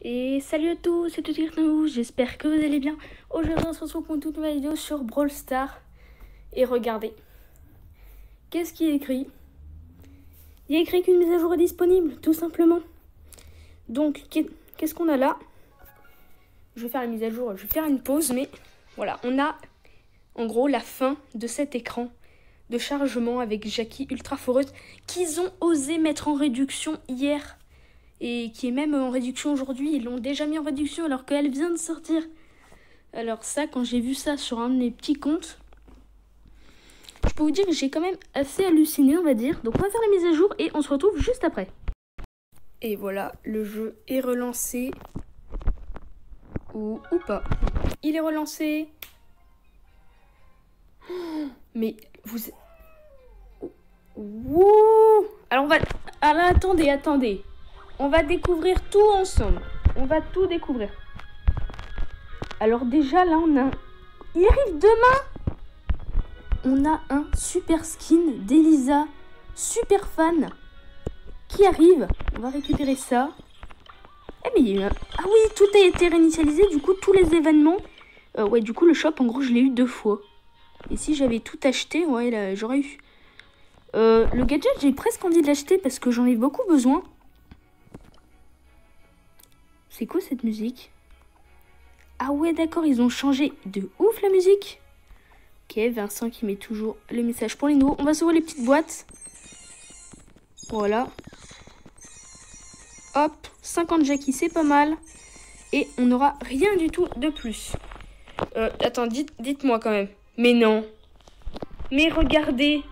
Et salut à tous, c'est Toutiernou, j'espère que vous allez bien. Aujourd'hui on se retrouve pour une toute nouvelle vidéo sur Brawl Stars. Et regardez, qu'est-ce qui est écrit? Il y a écrit qu'une mise à jour est disponible, tout simplement. Donc, qu'est-ce qu'on a là? Je vais faire la mise à jour, je vais faire une pause, mais voilà, on a en gros la fin de cet écran de chargement avec Jackie Ultra Foreuse qu'ils ont osé mettre en réduction hier. Et qui est même en réduction aujourd'hui. Ils l'ont déjà mis en réduction alors qu'elle vient de sortir. Alors ça, quand j'ai vu ça sur un de mes petits comptes, je peux vous dire que j'ai quand même assez halluciné, on va dire. Donc on va faire la mise à jour et on se retrouve juste après. Et voilà, le jeu est relancé. Ou pas. Il est relancé. Mais vous... Wouh! Alors on va... Alors attendez. On va découvrir tout ensemble. On va tout découvrir. Alors déjà, là, on a... Il arrive demain! On a un super skin d'Elisa, super fan, qui arrive. On va récupérer ça. Eh mais il y a eu Ah oui, tout a été réinitialisé. Du coup, tous les événements... ouais, du coup, le shop, en gros, je l'ai eu 2 fois. Et si j'avais tout acheté, ouais, là, j'aurais eu... le gadget, j'ai presque envie de l'acheter parce que j'en ai beaucoup besoin. C'est quoi cette musique? Ah ouais, d'accord, ils ont changé de ouf la musique. Ok, Vincent qui met toujours le message pour les nouveaux. On va s'ouvrir les petites boîtes. Voilà. Hop, 50 Jackie, c'est pas mal. Et on n'aura rien du tout de plus. Attends, dites-moi quand même. Mais non. Mais regardez.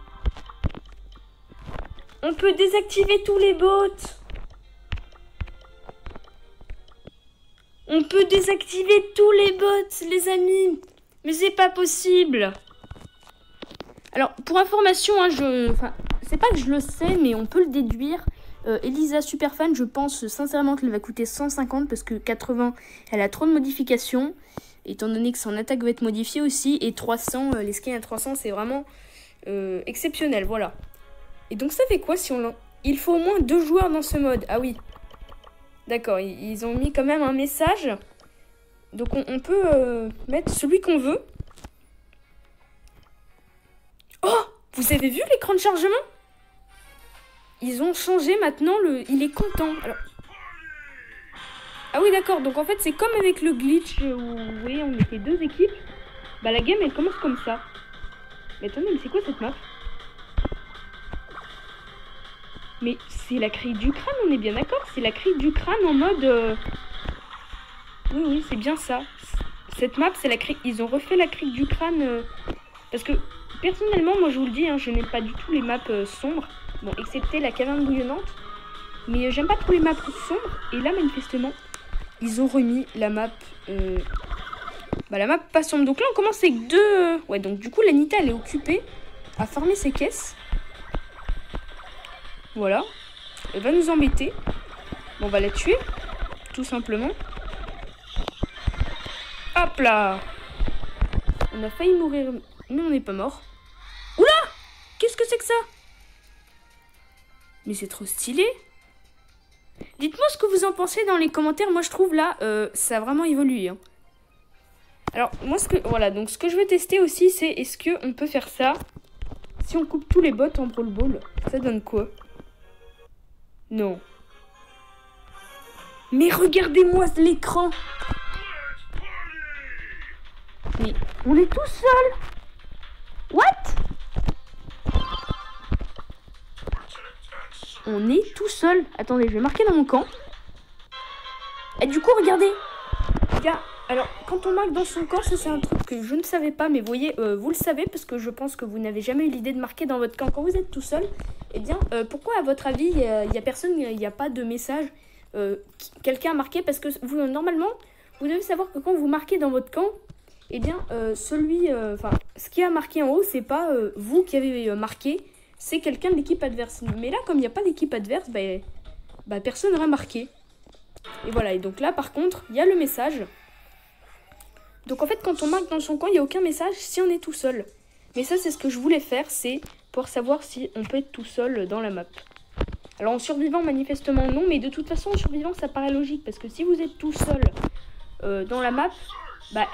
On peut désactiver tous les bots. On peut désactiver tous les bots, les amis. Mais c'est pas possible. Alors, pour information, hein, c'est pas que je le sais, mais on peut le déduire. Elisa Superfan, je pense sincèrement qu'elle va coûter 150 parce que 80, elle a trop de modifications. Étant donné que son attaque va être modifiée aussi. Et 300, les skins à 300, c'est vraiment exceptionnel, voilà. Et donc ça fait quoi si on... Il faut au moins 2 joueurs dans ce mode. Ah oui. D'accord, ils ont mis quand même un message. Donc on peut mettre celui qu'on veut. Oh! Vous avez vu l'écran de chargement? Ils ont changé maintenant, il est content. Alors... Ah oui d'accord, donc en fait c'est comme avec le glitch où vous voyez on était 2 équipes. Bah la game elle commence comme ça. Mais attendez, mais c'est quoi cette map? Mais c'est la crie du crâne, on est bien d'accord? C'est la crie du crâne en mode... Oui, c'est bien ça. Cette map, c'est la crie... Ils ont refait la crie du crâne. Parce que, personnellement, moi je vous le dis, hein, je n'aime pas du tout les maps sombres. Bon, excepté la caverne bouillonnante. Mais j'aime pas trop les maps sombres. Et là, manifestement, ils ont remis la map... la map pas sombre. Donc là, on commence avec 2... Ouais, donc du coup, l'Anita, elle est occupée à farmer ses caisses. Voilà. Elle va nous embêter. Bon, on va la tuer. Tout simplement. Hop là. On a failli mourir, mais on n'est pas mort. Oula! Qu'est-ce que c'est que ça? Mais c'est trop stylé. Dites-moi ce que vous en pensez dans les commentaires. Moi, je trouve là, ça a vraiment évolué. Hein. Alors, moi, voilà, donc ce que je veux tester aussi, c'est est-ce qu'on peut faire ça si on coupe tous les bots en Brawl Ball? Ça donne quoi? Non. Mais regardez-moi l'écran. Mais on est tout seul. What? On est tout seul. Attendez, je vais marquer dans mon camp. Et du coup, regardez. Alors, quand on marque dans son camp, ça c'est un truc que je ne savais pas. Mais vous voyez, vous le savez parce que je pense que vous n'avez jamais eu l'idée de marquer dans votre camp quand vous êtes tout seul. Eh bien, pourquoi à votre avis, il n'y a personne, il n'y a pas de message quelqu'un a marqué? Parce que normalement, vous devez savoir que quand vous marquez dans votre camp, eh bien, ce qui a marqué en haut, c'est pas vous qui avez marqué, c'est quelqu'un de l'équipe adverse. Mais là, comme il n'y a pas d'équipe adverse, personne n'aurait marqué. Et voilà, et donc là, par contre, il y a le message. Donc en fait, quand on marque dans son camp, il n'y a aucun message si on est tout seul. Mais ça, c'est ce que je voulais faire, c'est pour savoir si on peut être tout seul dans la map. Alors en survivant, manifestement non, mais de toute façon en survivant ça paraît logique, parce que si vous êtes tout seul dans la map, bah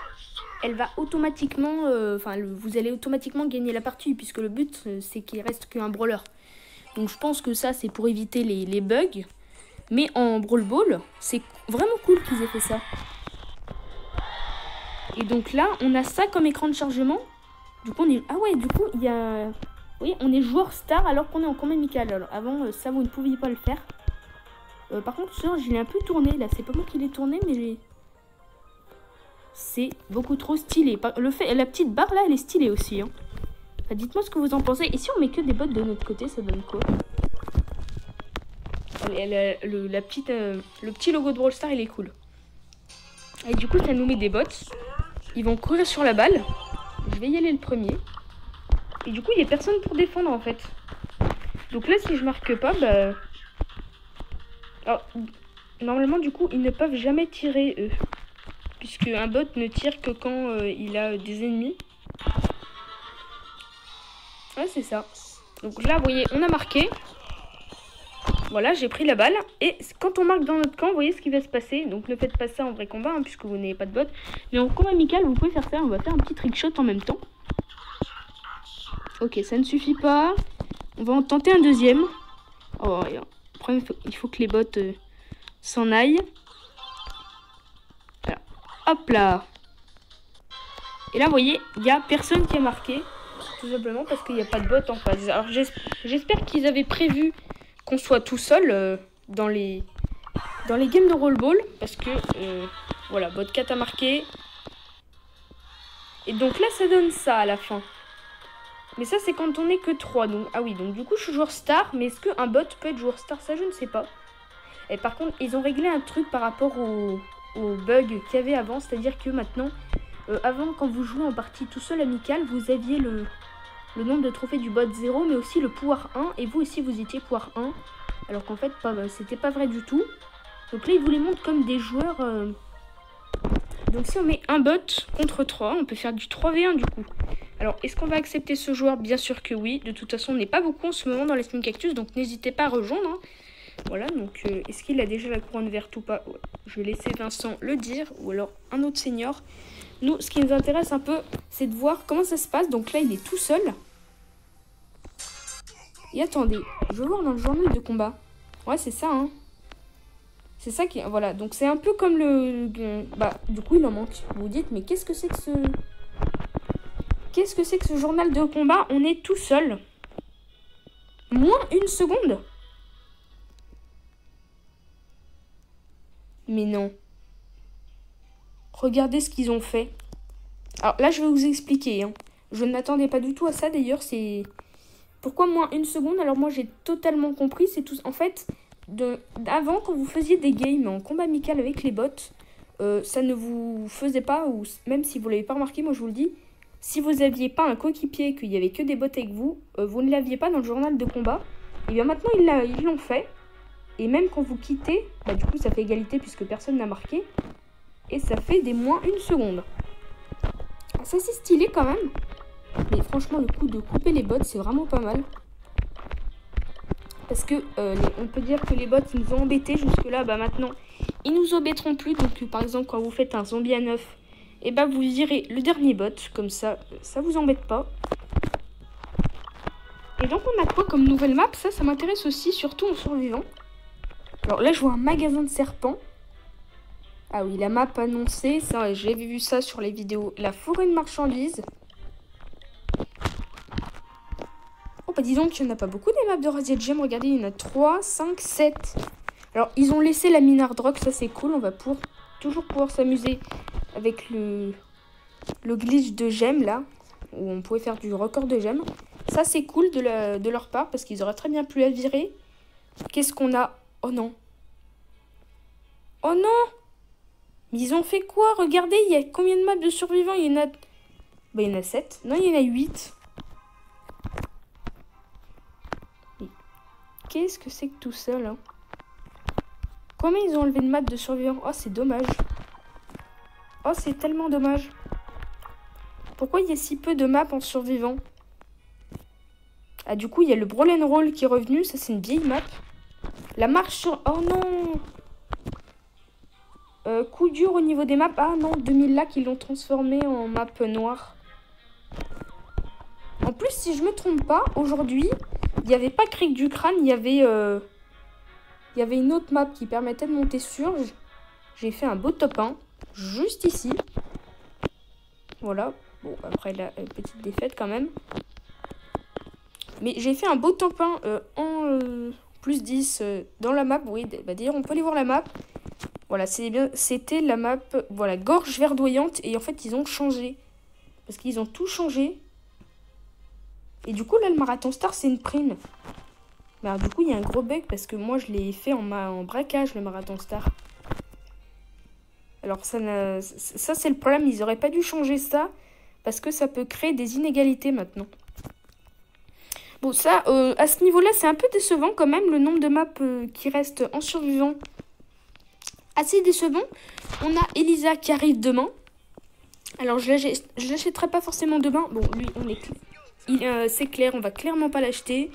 elle va automatiquement, vous allez automatiquement gagner la partie, puisque le but c'est qu'il reste qu'un brawler. Donc je pense que ça c'est pour éviter les bugs, mais en Brawl Ball, c'est vraiment cool qu'ils aient fait ça. Et donc là, on a ça comme écran de chargement. Du coup, ah ouais, du coup, il y a... Oui, on est joueur star alors qu'on est en combat amical. Alors avant, ça, vous ne pouviez pas le faire. Par contre, je l'ai un peu tourné, là. C'est pas moi qui l'ai tourné, mais c'est beaucoup trop stylé. La petite barre, là, elle est stylée aussi. Hein. Enfin, dites-moi ce que vous en pensez. Et si on met que des bottes de notre côté, ça donne quoi? Le petit logo de Brawl Stars, il est cool. Et du coup, ça nous met des bottes. Ils vont courir sur la balle. Je vais y aller le premier. Et du coup, il n'y a personne pour défendre, en fait. Donc là, si je marque pas, bah... Alors, normalement, du coup, ils ne peuvent jamais tirer, eux. Puisque un bot ne tire que quand il a des ennemis. Ouais, c'est ça. Donc là, vous voyez, on a marqué. Voilà, j'ai pris la balle. Et quand on marque dans notre camp, vous voyez ce qui va se passer. Donc ne faites pas ça en vrai combat, hein, puisque vous n'avez pas de bot. Mais en combat amical, vous pouvez faire ça. On va faire un petit trick shot en même temps. Ok, ça ne suffit pas. On va en tenter un deuxième. Oh, le problème, il faut que les bots s'en aillent. Voilà. Hop là. Et là, vous voyez, il n'y a personne qui a marqué. Tout simplement parce qu'il n'y a pas de bot en face. Alors j'espère qu'ils avaient prévu qu'on soit tout seul dans les games de Brawl Ball. Parce que, voilà, bot 4 a marqué. Et donc là, ça donne ça à la fin. Mais ça, c'est quand on n'est que 3. Donc, ah oui, donc du coup, je suis joueur star. Mais est-ce qu'un bot peut être joueur star? Ça, je ne sais pas. Et par contre, ils ont réglé un truc par rapport au bug qu'il y avait avant. C'est-à-dire que maintenant, avant, quand vous jouez en partie tout seul amical, vous aviez le nombre de trophées du bot 0, mais aussi le pouvoir 1. Et vous aussi, vous étiez pouvoir 1. Alors qu'en fait, c'était pas vrai du tout. Donc là, ils vous les montrent comme des joueurs... Donc si on met un bot contre 3, on peut faire du 3v1 du coup. Alors, est-ce qu'on va accepter ce joueur? Bien sûr que oui. De toute façon, on n'est pas beaucoup en ce moment dans les Spin Cactus, donc n'hésitez pas à rejoindre. Hein. Voilà, donc est-ce qu'il a déjà la couronne verte ou pas? Ouais. Je vais laisser Vincent le dire, ou alors un autre senior. Nous, ce qui nous intéresse un peu, c'est de voir comment ça se passe. Donc là, il est tout seul. Et attendez, je veux voir dans le journal de combat. Ouais, c'est ça, hein. C'est ça qui... Voilà, donc c'est un peu comme Bah, du coup, il en manque. Vous vous dites, mais qu'est-ce que c'est que ce... Qu'est-ce que c'est que ce journal de combat? On est tout seul. Moins une seconde. Mais non. Regardez ce qu'ils ont fait. Alors là, je vais vous expliquer. Hein. Je ne m'attendais pas du tout à ça. D'ailleurs, c'est... Pourquoi moins une seconde? Alors moi, j'ai totalement compris. C'est tout... En fait, avant, quand vous faisiez des games en combat amical avec les bots, ça ne vous faisait pas, ou même si vous ne l'avez pas remarqué, moi je vous le dis, si vous n'aviez pas un coéquipier, qu'il n'y avait que des bots avec vous, vous ne l'aviez pas dans le journal de combat. Et bien maintenant, ils l'ont fait. Et même quand vous quittez, bah, du coup, ça fait égalité puisque personne n'a marqué. Et ça fait des moins une seconde. Ça, c'est stylé quand même. Mais franchement, le coup de couper les bots, c'est vraiment pas mal. Parce que on peut dire que les bots, ils nous ont embêtés jusque-là. Bah maintenant, ils nous embêteront plus. Donc, par exemple, quand vous faites un zombie à 9, et bah vous virez le dernier bot. Comme ça, ça vous embête pas. Et donc, on a quoi comme nouvelle map? Ça m'intéresse aussi, surtout en survivant. Alors là, je vois un magasin de serpents. Ah oui, la map annoncée. Ça, j'ai vu ça sur les vidéos. La forêt de marchandises. Oh, bah dis donc, il n'y en a pas beaucoup des maps de Radiant Gem. Regardez, il y en a 3, 5, 7. Alors, ils ont laissé la mine hard rock. Ça, c'est cool. On va toujours pouvoir s'amuser avec le glitch de gemmes, là. Où on pouvait faire du record de gemmes. Ça, c'est cool de leur part. Parce qu'ils auraient très bien pu la virer. Qu'est-ce qu'on a? Oh non. Oh non. Mais ils ont fait quoi? Regardez, il y a combien de maps de survivants? Il y en a... Bah, il y en a 7. Non, il y en a 8. Qu'est-ce que c'est que tout ça, là? Combien ils ont enlevé de maps de survivants? Oh, c'est dommage. Oh, c'est tellement dommage. Pourquoi il y a si peu de maps en survivant? Ah, du coup, il y a le Brawl and Roll qui est revenu. Ça, c'est une vieille map. La marche sur... Oh non. Coup dur au niveau des maps. Ah non, 2000 lacs, ils l'ont transformé en map noire. En plus, si je me trompe pas, aujourd'hui, il n'y avait pas Crique du Crâne, il y avait une autre map qui permettait de monter sur. J'ai fait un beau top 1, juste ici. Voilà. Bon, après la petite défaite quand même. Mais j'ai fait un beau top 1 en plus 10 dans la map. Oui, bah d'ailleurs, on peut aller voir la map. Voilà, c'était la map, voilà, gorge verdoyante. Et en fait, ils ont changé. Parce qu'ils ont tout changé. Et du coup, là, le Marathon Star, c'est une prime. Mais alors, du coup, il y a un gros bug parce que moi, je l'ai fait en braquage, le Marathon Star. Alors, ça, c'est le problème. Ils auraient pas dû changer ça parce que ça peut créer des inégalités maintenant. Bon, ça, à ce niveau-là, c'est un peu décevant quand même, le nombre de maps qui restent en survivant. Assez décevant. On a Elisa qui arrive demain. Alors, je l'achèterai pas forcément demain. Bon, lui, c'est clair, on va clairement pas l'acheter.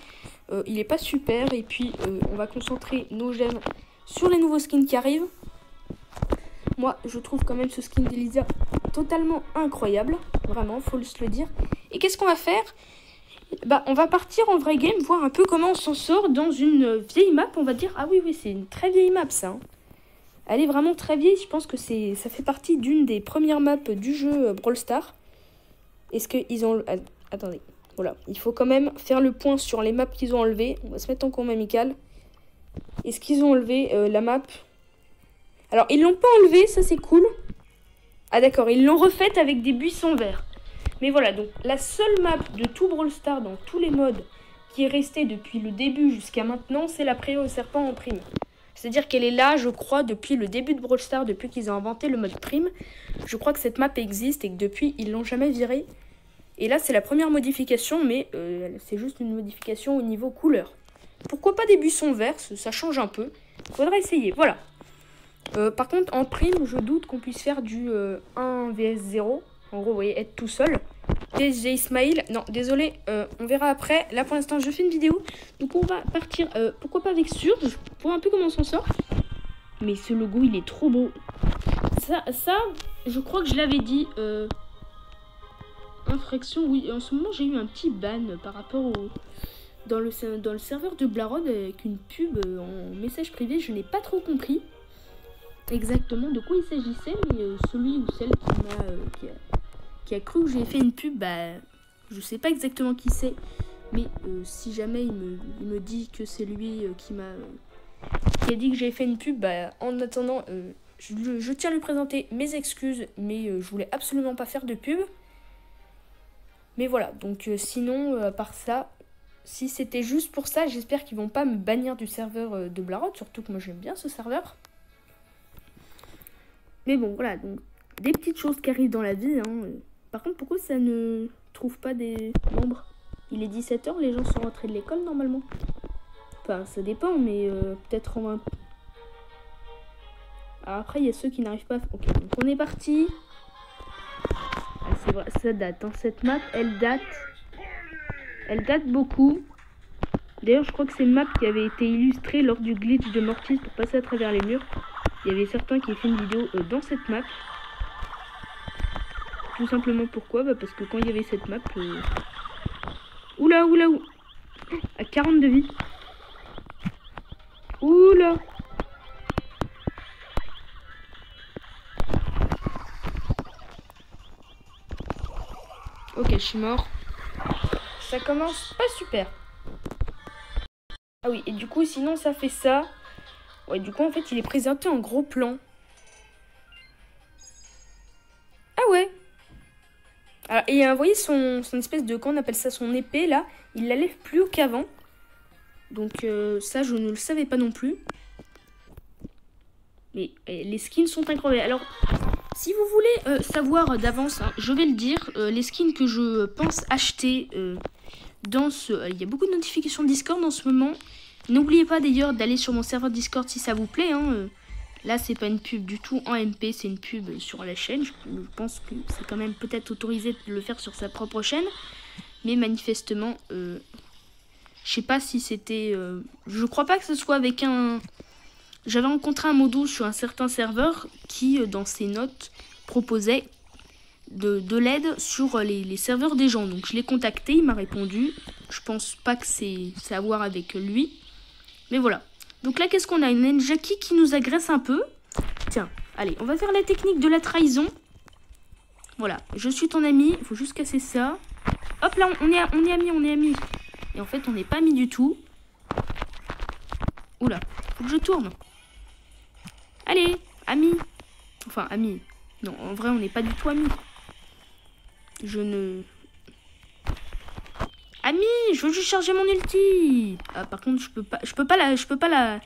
Il est pas super. Et puis, on va concentrer nos gemmes sur les nouveaux skins qui arrivent. Moi, je trouve quand même ce skin d'Elisa totalement incroyable. Vraiment, faut se le dire. Et qu'est-ce qu'on va faire? Bah, on va partir en vrai game, voir un peu comment on s'en sort dans une vieille map. On va dire, ah oui, c'est une très vieille map, ça. Hein. Elle est vraiment très vieille. Je pense que ça fait partie d'une des premières maps du jeu Brawl Stars. Est-ce qu'ils ont... Attendez. Voilà, il faut quand même faire le point sur les maps qu'ils ont enlevées. On va se mettre en combat amical. Est-ce qu'ils ont enlevé la map? Alors, ils l'ont pas enlevée, ça c'est cool. Ah d'accord, ils l'ont refaite avec des buissons verts. Mais voilà, donc la seule map de tout Brawl Stars dans tous les modes qui est restée depuis le début jusqu'à maintenant, c'est la prairie au serpent en prime. C'est-à-dire qu'elle est là, je crois, depuis le début de Brawl Stars, depuis qu'ils ont inventé le mode prime. Je crois que cette map existe et que depuis, ils l'ont jamais virée. Et là, c'est la première modification, mais c'est juste une modification au niveau couleur. Pourquoi pas des buissons verts? Ça change un peu. Faudra essayer, voilà. Par contre, en prime, je doute qu'on puisse faire du 1 vs 0. En gros, vous voyez, être tout seul. PSG Ismail. Non, désolé, on verra après. Là, pour l'instant, je fais une vidéo. Donc, on va partir, pourquoi pas avec Surge, pour un peu comment on s'en sort. Mais ce logo, il est trop beau. Ça je crois que je l'avais dit... Infraction, oui. En ce moment, j'ai eu un petit ban par rapport au... Dans le serveur de Blarod avec une pub en message privé. Je n'ai pas trop compris exactement de quoi il s'agissait. Mais celui ou celle qui a cru que j'ai fait une pub, bah, je sais pas exactement qui c'est. Mais si jamais il me dit que c'est lui qui a dit que j'ai fait une pub, bah, en attendant, je tiens à lui présenter mes excuses. Mais je voulais absolument pas faire de pub. Mais voilà, donc sinon, à part ça, si c'était juste pour ça, j'espère qu'ils vont pas me bannir du serveur de Blarod, surtout que moi j'aime bien ce serveur. Mais bon, voilà, donc des petites choses qui arrivent dans la vie. Hein. Par contre, pourquoi ça ne trouve pas des membres? Il est 17 h, les gens sont rentrés de l'école normalement. Enfin, ça dépend, mais peut-être en un... Alors après, il y a ceux qui n'arrivent pas... Ok, donc on est parti. C'est vrai, ça date, hein. Cette map, elle date beaucoup. D'ailleurs, je crois que c'est une map qui avait été illustrée lors du glitch de Mortis pour passer à travers les murs. Il y avait certains qui avaient fait une vidéo dans cette map. Tout simplement pourquoi? Bah parce que quand il y avait cette map... Oula. À 40 de vie. Oula. Ok, je suis mort. Ça commence pas super. Ah oui, et du coup, sinon, ça fait ça. Ouais, du coup, en fait, il est présenté en gros plan. Ah ouais. Alors, et vous voyez son espèce de... Comment on appelle ça? Son épée, là. Il la lève plus haut qu'avant. Donc, ça, je ne le savais pas non plus. Mais les skins sont incroyables. Alors... Si vous voulez savoir d'avance, hein, je vais le dire, les skins que je pense acheter dans ce... il y a beaucoup de notifications Discord en ce moment. N'oubliez pas d'ailleurs d'aller sur mon serveur Discord si ça vous plaît. Hein, là, c'est pas une pub du tout en MP, c'est une pub sur la chaîne. Je pense que c'est quand même peut-être autorisé de le faire sur sa propre chaîne. Mais manifestement, Je sais pas si c'était... je crois pas que ce soit avec un... J'avais rencontré un modo sur un certain serveur qui, dans ses notes, proposait de l'aide sur les serveurs des gens. Donc je l'ai contacté, il m'a répondu. Je pense pas que c'est à voir avec lui. Mais voilà. Donc là, qu'est-ce qu'on a? Une Jackie qui nous agresse un peu. Tiens, allez, on va faire la technique de la trahison. Voilà, je suis ton ami, il faut juste casser ça. Hop là, on est amis. Et en fait, on n'est pas amis du tout. Oula, faut que je tourne. Allez, amis. Enfin, amis. Non, en vrai, on n'est pas du tout amis. Ami, je veux juste charger mon ulti. Ah, par contre, je peux pas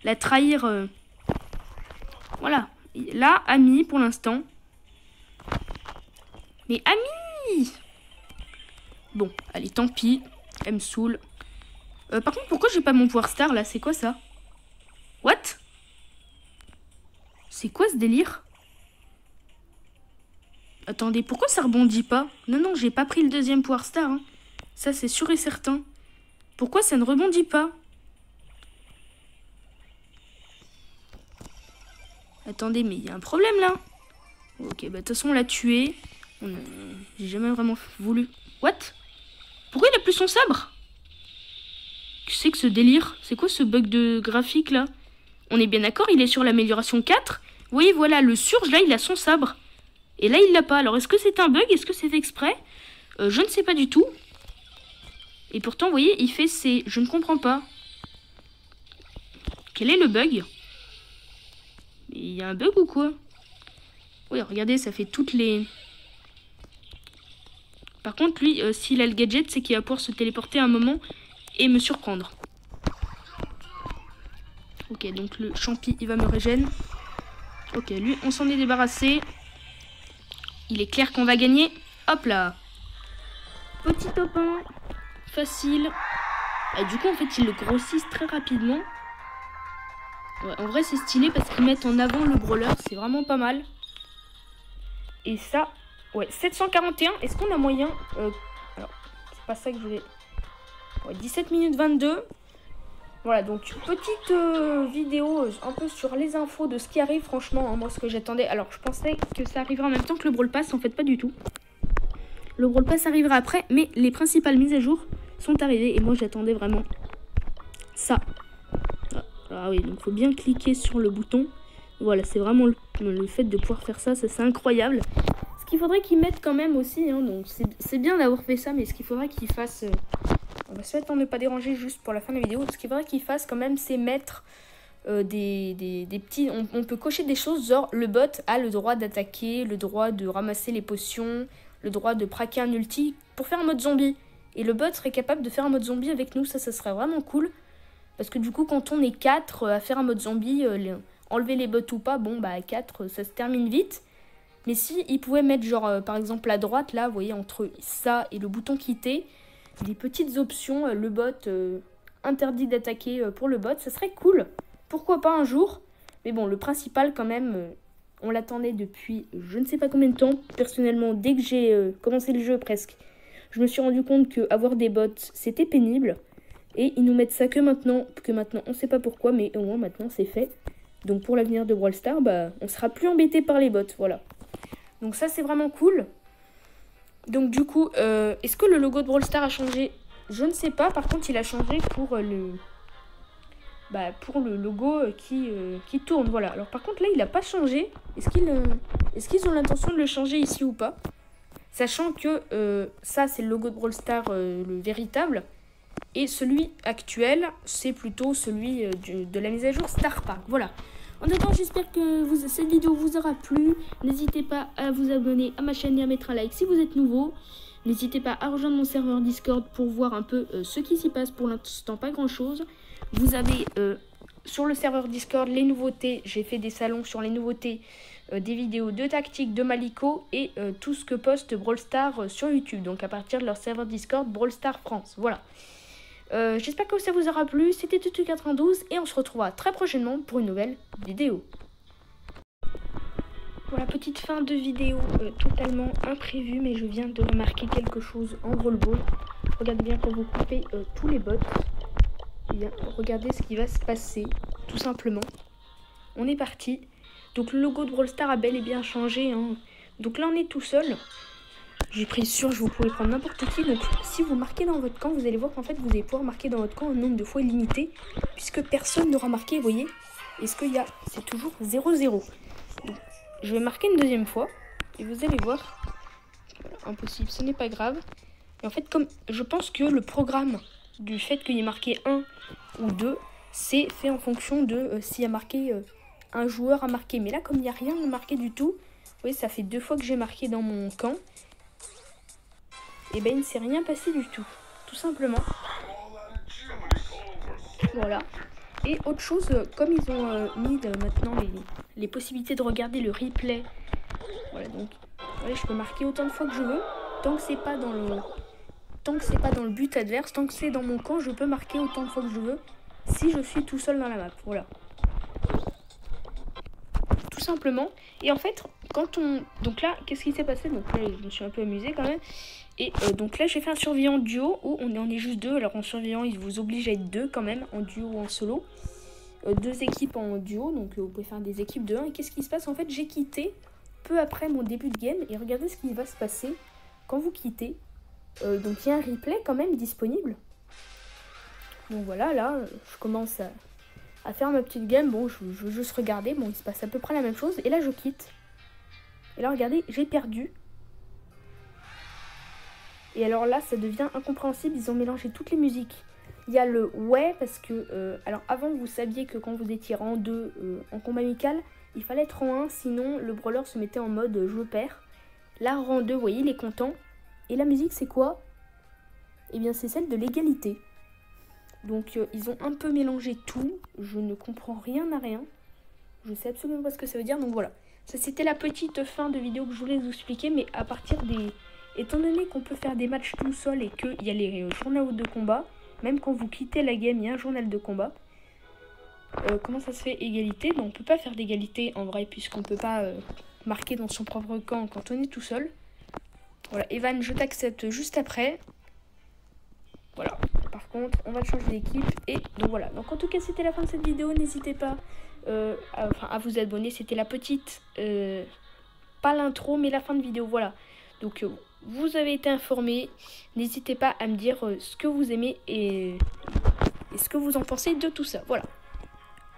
la trahir. Voilà. Là, ami pour l'instant. Mais ami. Bon, allez, tant pis. Elle me saoule. Par contre, pourquoi j'ai pas mon pouvoir star là? C'est quoi ça? What? C'est quoi ce délire? Attendez, pourquoi ça rebondit pas? Non, j'ai pas pris le deuxième pouvoir star. Hein. Ça, c'est sûr et certain. Pourquoi ça ne rebondit pas? Attendez, mais il y a un problème là. Ok, bah de toute façon, on l'a tué. J'ai jamais vraiment voulu... What? Pourquoi il a plus son sabre? Qu'est-ce que c'est que ce délire? C'est quoi ce bug de graphique là? On est bien d'accord, il est sur l'amélioration 4. Vous voyez, voilà, le surge là, il a son sabre. Et là, il l'a pas. Alors, est-ce que c'est un bug? Est-ce que c'est fait exprès? Je ne sais pas du tout. Et pourtant, vous voyez, il fait ses... Je ne comprends pas. Quel est le bug? Il y a un bug ou quoi? Oui, regardez, ça fait toutes les... Par contre, lui, s'il a le gadget, c'est qu'il va pouvoir se téléporter à un moment et me surprendre. Ok, donc le champi, il va me régénérer. Ok, lui, on s'en est débarrassé. Il est clair qu'on va gagner. Hop là. Petit topin. Facile. Et du coup, en fait, ils le grossissent très rapidement. Ouais, en vrai, c'est stylé parce qu'ils mettent en avant le brawler. C'est vraiment pas mal. Et ça, ouais, 741. Est-ce qu'on a moyen... alors, c'est pas ça que je voulais... Ouais, 17 minutes 22. Voilà, donc petite vidéo un peu sur les infos de ce qui arrive. Franchement, hein, moi, ce que j'attendais... Alors, je pensais que ça arriverait en même temps que le Brawl Pass. En fait, pas du tout. Le Brawl Pass arrivera après, mais les principales mises à jour sont arrivées. Et moi, j'attendais vraiment ça. Ah oui, donc il faut bien cliquer sur le bouton. Voilà, c'est vraiment le fait de pouvoir faire ça, c'est incroyable. Ce qu'il faudrait qu'ils mettent quand même aussi, hein, donc c'est bien d'avoir fait ça, mais ce qu'il faudrait qu'ils fassent... on va se mettre en ne pas déranger juste pour la fin de la vidéo. Ce qu'il faudrait qu'ils fassent quand même, c'est mettre des petits... On peut cocher des choses, genre le bot a le droit d'attaquer, le droit de ramasser les potions, le droit de praquer un ulti pour faire un mode zombie. Et le bot serait capable de faire un mode zombie avec nous, ça serait vraiment cool. Parce que du coup, quand on est 4 à faire un mode zombie, enlever les bots ou pas, bon, bah 4, ça se termine vite. Mais si ils pouvaient mettre, genre, par exemple, à droite, là, vous voyez, entre ça et le bouton quitter, des petites options, le bot interdit d'attaquer pour le bot, ça serait cool. Pourquoi pas un jour? Mais bon, le principal, quand même, on l'attendait depuis je ne sais pas combien de temps. Personnellement, dès que j'ai commencé le jeu, presque, je me suis rendu compte qu'avoir des bots, c'était pénible. Et ils nous mettent ça que maintenant, on ne sait pas pourquoi, mais au moins maintenant c'est fait. Donc pour l'avenir de Brawl Stars, bah, on sera plus embêté par les bots, voilà. Donc ça c'est vraiment cool. Donc du coup, est-ce que le logo de Brawl Stars a changé? Je ne sais pas, par contre il a changé pour le logo qui tourne, voilà. Alors par contre là il n'a pas changé. Est-ce qu'ils ont l'intention de le changer ici ou pas? Sachant que ça c'est le logo de Brawl Stars, le véritable. Et celui actuel, c'est plutôt celui de la mise à jour Star Park. Voilà. En attendant, j'espère que cette vidéo vous aura plu. N'hésitez pas à vous abonner à ma chaîne et à mettre un like si vous êtes nouveau. N'hésitez pas à rejoindre mon serveur Discord pour voir un peu ce qui s'y passe. Pour l'instant, pas grand chose. Vous avez sur le serveur Discord les nouveautés. J'ai fait des salons sur les nouveautés, des vidéos de tactique de Malico et tout ce que poste Brawl Stars sur YouTube. Donc à partir de leur serveur Discord Brawl Stars France. Voilà. J'espère que ça vous aura plu, c'était Tutu92 et on se retrouvera très prochainement pour une nouvelle vidéo. Voilà, petite fin de vidéo totalement imprévue, mais je viens de remarquer quelque chose en Brawl Ball. Regardez bien quand vous coupez tous les bots. bien, regardez ce qui va se passer, tout simplement. On est parti. Donc le logo de Brawl Stars a bel et bien changé, hein. Donc là on est tout seul. J'ai pris Surge, vous pouvez prendre n'importe qui. Donc si vous marquez dans votre camp, vous allez voir qu'en fait vous allez pouvoir marquer dans votre camp un nombre de fois illimité, puisque personne n'aura marqué, vous voyez. Et ce qu'il y a, c'est toujours 0-0. Donc je vais marquer une deuxième fois, et vous allez voir. Voilà, impossible, ce n'est pas grave. Et en fait, comme je pense que le programme du fait qu'il y ait marqué 1 ou 2, c'est fait en fonction de s'il y a marqué un joueur à marquer. Mais là, comme il n'y a rien de marqué du tout, vous voyez, ça fait 2 fois que j'ai marqué dans mon camp. Et ben, il ne s'est rien passé du tout simplement. Voilà. Et autre chose, comme ils ont mis maintenant les possibilités de regarder le replay, voilà, donc voilà, je peux marquer autant de fois que je veux, tant que c'est pas dans le but adverse, tant que c'est dans mon camp, je peux marquer autant de fois que je veux si je suis tout seul dans la map. Voilà. Tout simplement. Et en fait, donc là, qu'est-ce qui s'est passé? Donc là, je me suis un peu amusée quand même. Et donc là, j'ai fait un surveillant duo où on est juste 2. Alors en surveillant, il vous oblige à être 2 quand même, en duo ou en solo. 2 équipes en duo, donc vous pouvez faire des équipes de 1. Et qu'est-ce qui se passe? En fait, j'ai quitté peu après mon début de game. Et regardez ce qui va se passer quand vous quittez. Donc il y a un replay quand même disponible. Donc voilà, là, je commence à faire ma petite game. Bon, je veux juste regarder. Bon, il se passe à peu près la même chose. Et là, je quitte. Et là, regardez, j'ai perdu. Et alors là, ça devient incompréhensible. Ils ont mélangé toutes les musiques. Il y a le ouais, parce que... alors avant, vous saviez que quand vous étiez rang 2 en combat amical, il fallait être rang 1. Sinon, le brawler se mettait en mode je perds. Là, rang 2, vous voyez, il est content. Et la musique, c'est quoi? Eh bien, c'est celle de l'égalité. Donc, ils ont un peu mélangé tout. Je ne comprends rien à rien. Je sais absolument pas ce que ça veut dire. Donc, voilà. Ça, c'était la petite fin de vidéo que je voulais vous expliquer. Mais à partir des... Étant donné qu'on peut faire des matchs tout seul et qu'il y a les journaux de combat, même quand vous quittez la game, il y a un journal de combat. Comment ça se fait égalité? Bon, on peut pas faire d'égalité en vrai, puisqu'on peut pas marquer dans son propre camp quand on est tout seul. Voilà, Evan, je t'accepte juste après. Voilà, par contre, on va changer d'équipe. Et donc voilà, donc en tout cas, c'était la fin de cette vidéo. N'hésitez pas à vous abonner. C'était la petite, pas l'intro, mais la fin de vidéo, voilà. Donc, vous avez été informés. N'hésitez pas à me dire ce que vous aimez et ce que vous en pensez de tout ça. Voilà,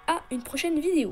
à une prochaine vidéo.